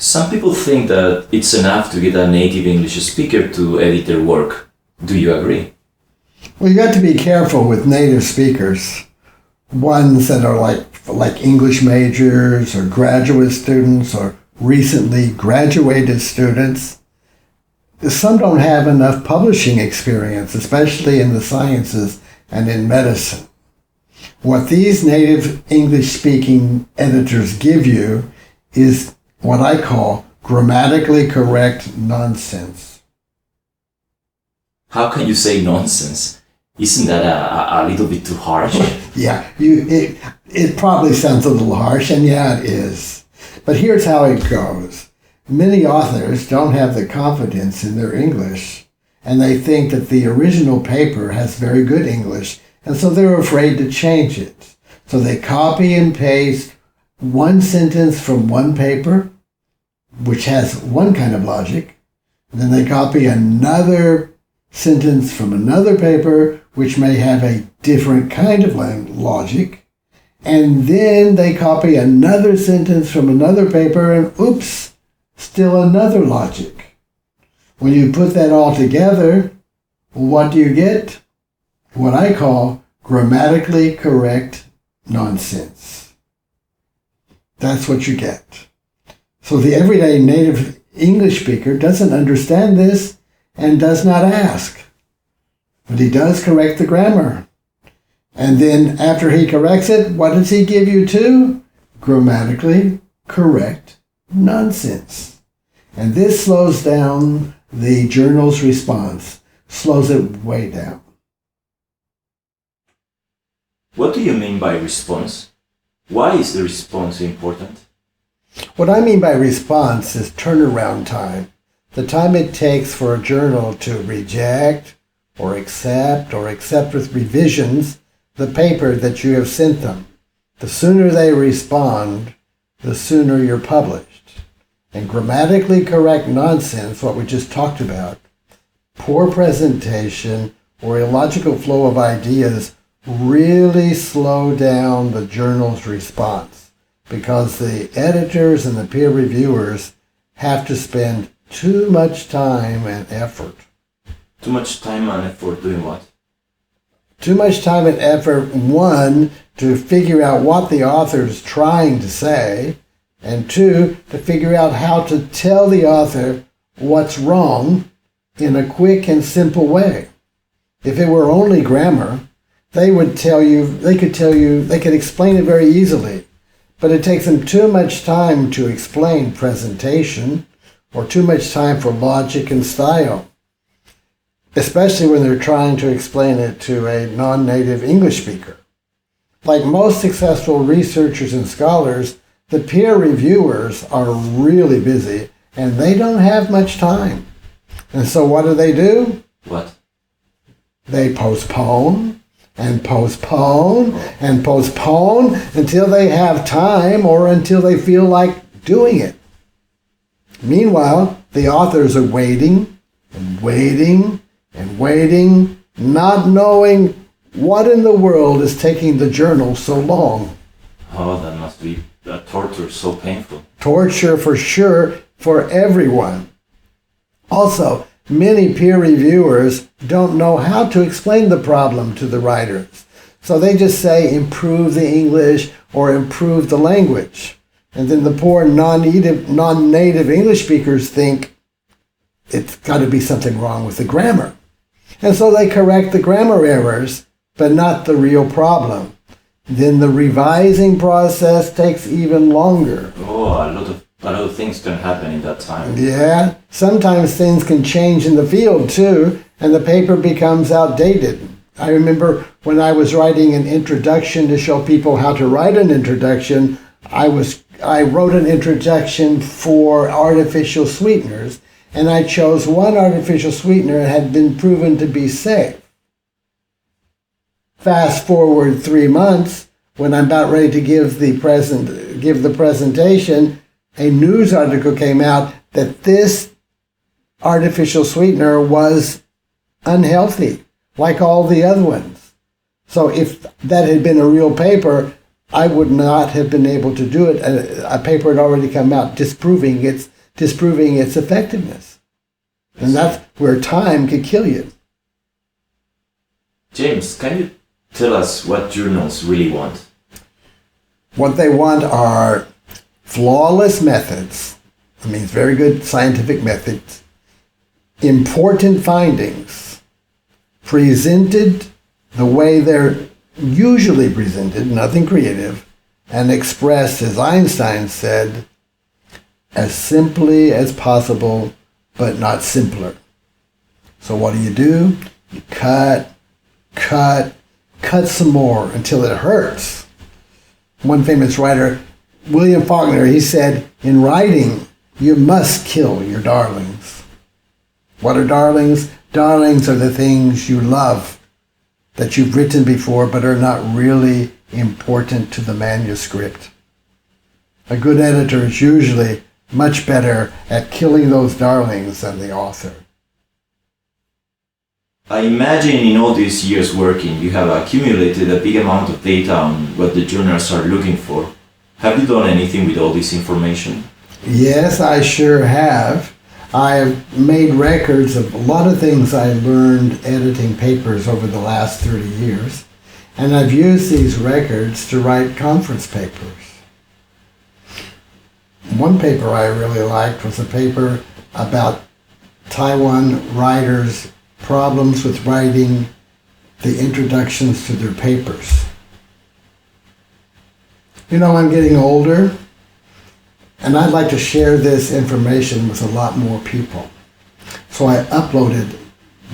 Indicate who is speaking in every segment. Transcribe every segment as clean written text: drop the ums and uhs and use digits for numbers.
Speaker 1: Some people think that it's enough to get a native English speaker to edit their work. Do you agree?
Speaker 2: Well, you got to be careful with native speakers. Ones that are like English majors or graduate students or recently graduated students. Some don't have enough publishing experience, especially in the sciences and in medicine. What these native English-speaking editors give you is what I call grammatically correct nonsense.
Speaker 1: How can you say nonsense? Isn't that a little bit too harsh?
Speaker 2: Yeah, it probably sounds a little harsh, and yeah, it is. But here's how it goes. Many authors don't have the confidence in their English, and they think that the original paper has very good English, and so they're afraid to change it. So they copy and paste one sentence from one paper, which has one kind of logic, and then they copy another sentence from another paper, which may have a different kind of logic, and then they copy another sentence from another paper, and oops, still another logic. When you put that all together, what do you get? What I call grammatically correct nonsense. That's what you get. So the everyday native English speaker doesn't understand this and does not ask. But he does correct the grammar. And then after he corrects it, what does he give you too? Grammatically correct nonsense. And this slows down the journal's response, slows it way down.
Speaker 1: What do you mean by response? Why is the response important?
Speaker 2: What I mean by response is turnaround time. The time it takes for a journal to reject or accept with revisions the paper that you have sent them. The sooner they respond, the sooner you're published. And grammatically correct nonsense, what we just talked about, poor presentation or illogical flow of ideas really slow down the journal's response because the editors and the peer reviewers have to spend too much time and effort.
Speaker 1: Too much time and effort doing what?
Speaker 2: Too much time and effort, one, to figure out what the author is trying to say, and two, to figure out how to tell the author what's wrong in a quick and simple way. If it were only grammar, they could explain it very easily, but it takes them too much time to explain presentation or too much time for logic and style, especially when they're trying to explain it to a non-native English speaker. Like most successful researchers and scholars, the peer reviewers are really busy and they don't have much time. And so what do?
Speaker 1: What?
Speaker 2: They postpone and postpone and postpone until they have time or until they feel like doing it. Meanwhile, the authors are waiting and waiting and waiting, not knowing what in the world is taking the journal so long.
Speaker 1: Oh, that must be a torture, so painful.
Speaker 2: Torture for sure for everyone. Also, many peer reviewers don't know how to explain the problem to the writers. So they just say, improve the English or improve the language. And then the poor non-native English speakers think it's got to be something wrong with the grammar. And so they correct the grammar errors, but not the real problem. Then the revising process takes even longer.
Speaker 1: Oh, a lot of things can happen in that time.
Speaker 2: Yeah, sometimes things can change in the field too, and the paper becomes outdated. I remember when I was writing an introduction to show people how to write an introduction, I wrote an introduction for artificial sweeteners, and I chose one artificial sweetener that had been proven to be safe. Fast forward 3 months, when I'm about ready to give the presentation, a news article came out that this artificial sweetener was unhealthy, like all the other ones. So if that had been a real paper, I would not have been able to do it. A paper had already come out disproving its disproving its effectiveness. And that's where time could kill you.
Speaker 1: James, can you tell us what journals really want?
Speaker 2: What they want are flawless methods. That means very good scientific methods. Important findings. Presented the way they're usually presented, nothing creative, and expressed, as Einstein said, as simply as possible, but not simpler. So what do? You cut some more until it hurts. One famous writer, William Faulkner, he said, in writing, you must kill your darlings. What are darlings? Darlings are the things you love, that you've written before but are not really important to the manuscript. A good editor is usually much better at killing those darlings than the author.
Speaker 1: I imagine in all these years working, you have accumulated a big amount of data on what the journals are looking for. Have you done anything with all this information?
Speaker 2: Yes, I sure have. I've made records of a lot of things I learned editing papers over the last 30 years, and I've used these records to write conference papers. One paper I really liked was a paper about Taiwan writers' problems with writing the introductions to their papers. You know, I'm getting older, and I'd like to share this information with a lot more people. So I uploaded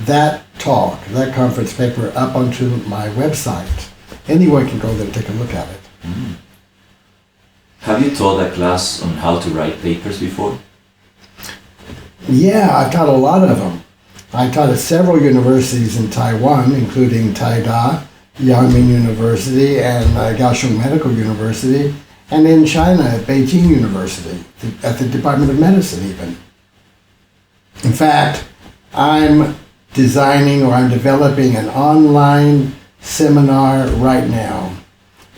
Speaker 2: that talk, that conference paper, up onto my website. Anyone can go there and take a look at it.
Speaker 1: Mm. Have you taught a class on how to write papers before?
Speaker 2: Yeah, I've taught a lot of them. I taught at several universities in Taiwan, including Taida, Yangming University, and Kaohsiung Medical University, and in China at Beijing University, at the Department of Medicine even. In fact, I'm developing an online seminar right now.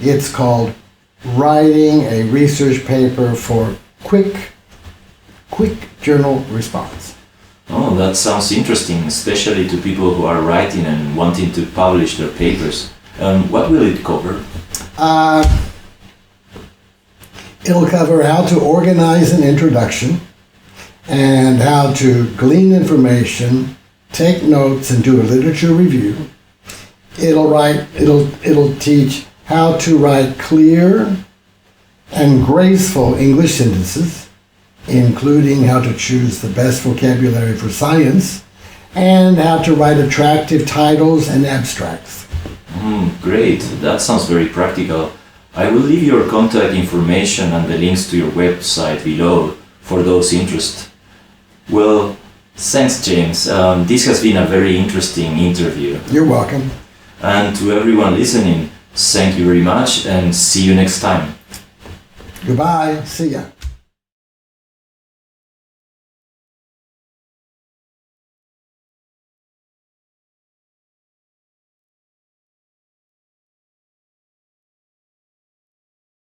Speaker 2: It's called Writing a Research Paper for Quick Journal Response.
Speaker 1: Oh, that sounds interesting, especially to people who are writing and wanting to publish their papers. What will it cover?
Speaker 2: It'll cover how to organize an introduction and how to glean information, take notes, and do a literature review. It'll teach how to write clear and graceful English sentences, including how to choose the best vocabulary for science, and how to write attractive titles and abstracts.
Speaker 1: Great, that sounds very practical. I will leave your contact information and the links to your website below for those interested. Well, thanks, James. This has been a very interesting interview.
Speaker 2: You're welcome.
Speaker 1: And to everyone listening, thank you very much and see you next time.
Speaker 2: Goodbye. See ya.